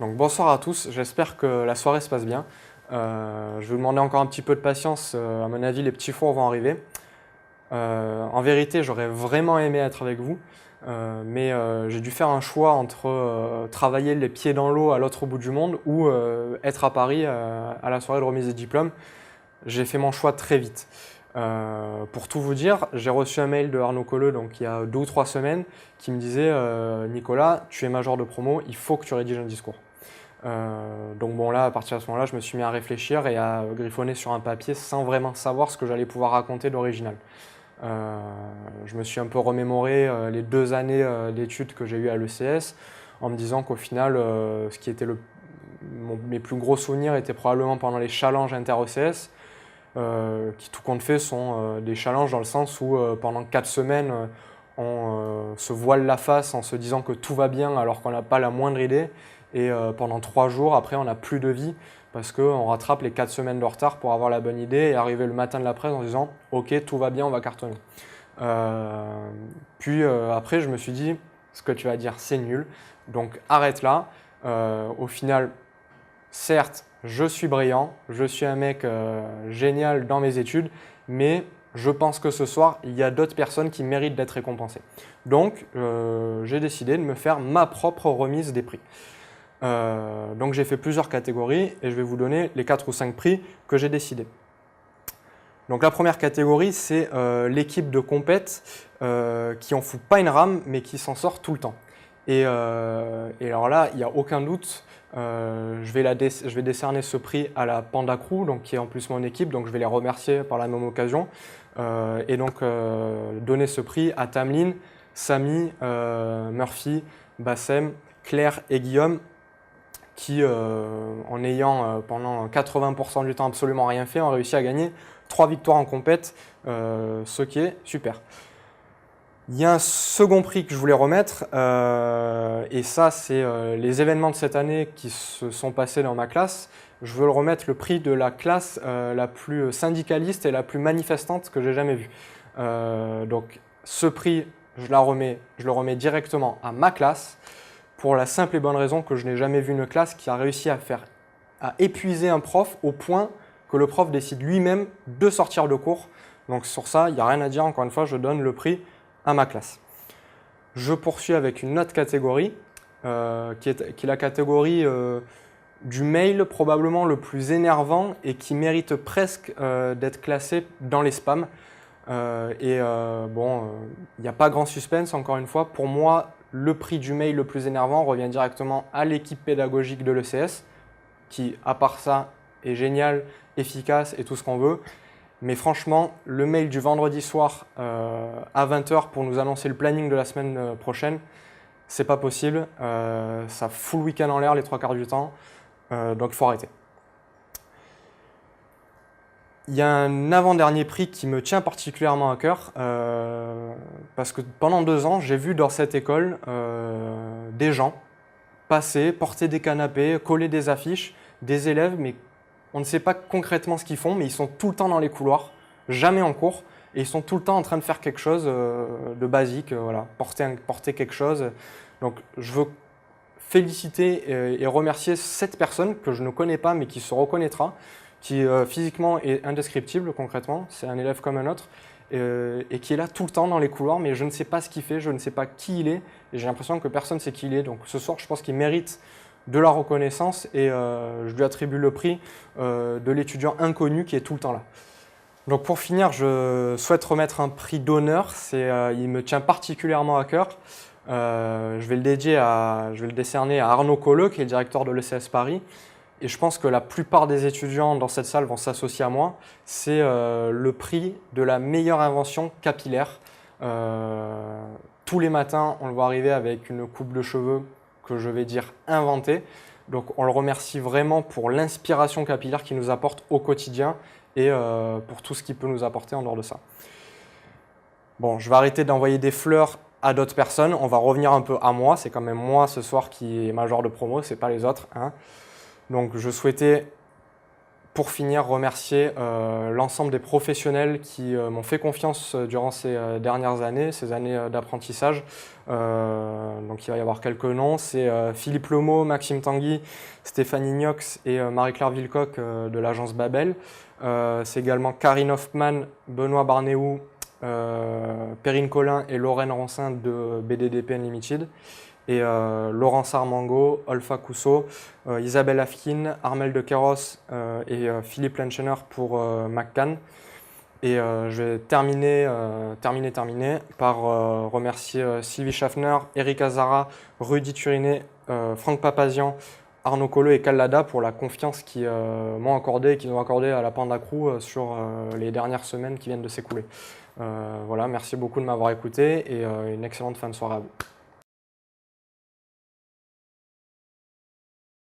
Donc bonsoir à tous, j'espère que la soirée se passe bien. Je vais vous demander encore un petit peu de patience, à mon avis les petits fours vont arriver. En vérité j'aurais vraiment aimé être avec vous, mais j'ai dû faire un choix entre travailler les pieds dans l'eau à l'autre bout du monde ou être à Paris à la soirée de remise des diplômes. J'ai fait mon choix très vite. Pour tout vous dire, j'ai reçu un mail de Arnaud Colleux donc il y a 2 ou 3 semaines qui me disait Nicolas, tu es major de promo, il faut que tu rédiges un discours. Donc bon là, à partir de ce moment-là, je me suis mis à réfléchir et à griffonner sur un papier sans vraiment savoir ce que j'allais pouvoir raconter d'original. Je me suis un peu remémoré les 2 années d'études que j'ai eues à l'ECS en me disant qu'au final, ce qui était mes plus gros souvenirs étaient probablement pendant les challenges inter-ECS, qui tout compte fait sont des challenges dans le sens où pendant 4 semaines, on se voile la face en se disant que tout va bien alors qu'on n'a pas la moindre idée. Et pendant 3 jours, après, on n'a plus de vie parce qu'on rattrape les 4 semaines de retard pour avoir la bonne idée et arriver le matin de la presse en disant « Ok, tout va bien, on va cartonner ». Puis après, je me suis dit « Ce que tu vas dire, c'est nul, donc arrête là ». Au final, certes, je suis brillant, je suis un mec génial dans mes études, mais je pense que ce soir, il y a d'autres personnes qui méritent d'être récompensées. Donc, j'ai décidé de me faire ma propre remise des prix. Donc j'ai fait plusieurs catégories et je vais vous donner les 4 ou 5 prix que j'ai décidés. Donc la première catégorie, c'est l'équipe de compète qui en fout pas une rame mais qui s'en sort tout le temps. Et alors là, il n'y a aucun doute, je vais décerner ce prix à la Panda Crew, donc, qui est en plus mon équipe, donc je vais les remercier par la même occasion. Et donc donner ce prix à Tamlin, Samy, Murphy, Bassem, Claire et Guillaume, qui, en ayant pendant 80% du temps absolument rien fait, ont réussi à gagner 3 victoires en compète, ce qui est super. Il y a un second prix que je voulais remettre, et ça c'est les événements de cette année qui se sont passés dans ma classe. Je veux le remettre le prix de la classe la plus syndicaliste et la plus manifestante que j'ai jamais vue. Donc ce prix, je le remets directement à ma classe, pour la simple et bonne raison que je n'ai jamais vu une classe qui a réussi à épuiser un prof au point que le prof décide lui-même de sortir de cours. Donc sur ça, il n'y a rien à dire, encore une fois, je donne le prix à ma classe. Je poursuis avec une autre catégorie, qui est la catégorie du mail probablement le plus énervant et qui mérite presque d'être classé dans les spams. Bon, il n'y a pas grand suspense, encore une fois. Pour moi, le prix du mail le plus énervant revient directement à l'équipe pédagogique de l'ECS, qui, à part ça, est génial, efficace et tout ce qu'on veut. Mais franchement, le mail du vendredi soir à 20h pour nous annoncer le planning de la semaine prochaine, c'est pas possible. Ça fout le week-end en l'air les 3 quarts du temps, donc il faut arrêter. Il y a un avant-dernier prix qui me tient particulièrement à cœur, parce que pendant 2 ans, j'ai vu dans cette école des gens passer, porter des canapés, coller des affiches, des élèves, mais on ne sait pas concrètement ce qu'ils font, mais ils sont tout le temps dans les couloirs, jamais en cours, et ils sont tout le temps en train de faire quelque chose de basique, voilà, porter quelque chose. Donc je veux féliciter et remercier cette personne que je ne connais pas, mais qui se reconnaîtra, qui physiquement est indescriptible concrètement, c'est un élève comme un autre, et qui est là tout le temps dans les couloirs, mais je ne sais pas ce qu'il fait, je ne sais pas qui il est, et j'ai l'impression que personne ne sait qui il est. Donc ce soir, je pense qu'il mérite de la reconnaissance, et je lui attribue le prix de l'étudiant inconnu qui est tout le temps là. Donc pour finir, je souhaite remettre un prix d'honneur, il me tient particulièrement à cœur. Je vais le décerner à Arnaud Colleux, qui est le directeur de l'ECS Paris. Et je pense que la plupart des étudiants dans cette salle vont s'associer à moi. C'est le prix de la meilleure invention capillaire. Tous les matins, on le voit arriver avec une coupe de cheveux que je vais dire inventée. Donc on le remercie vraiment pour l'inspiration capillaire qu'il nous apporte au quotidien et pour tout ce qu'il peut nous apporter en dehors de ça. Bon, je vais arrêter d'envoyer des fleurs à d'autres personnes. On va revenir un peu à moi. C'est quand même moi ce soir qui est major de promo, c'est pas les autres, hein. Donc je souhaitais pour finir, remercier l'ensemble des professionnels qui m'ont fait confiance durant ces dernières années, ces années d'apprentissage. Donc il va y avoir quelques noms, c'est Philippe Lemo, Maxime Tanguy, Stéphanie Niox et Marie-Claire Vilcoc de l'agence Babel. C'est également Karine Hoffman, Benoît Barnéou, Perrine Collin et Lorraine Rancin de BDDP Unlimited. Et Laurence Armango, Olfa Cousseau, Isabelle Afkin, Armel de Queiroz et Philippe Lenchener pour McCann. Et je vais terminer par remercier Sylvie Schaffner, Eric Azara, Rudy Turinet, Franck Papazian, Arnaud Colleux et Kallada pour la confiance qu'ils m'ont accordée et qu'ils ont accordée à la Panda Crew sur les dernières semaines qui viennent de s'écouler. Voilà, merci beaucoup de m'avoir écouté et une excellente fin de soirée à vous.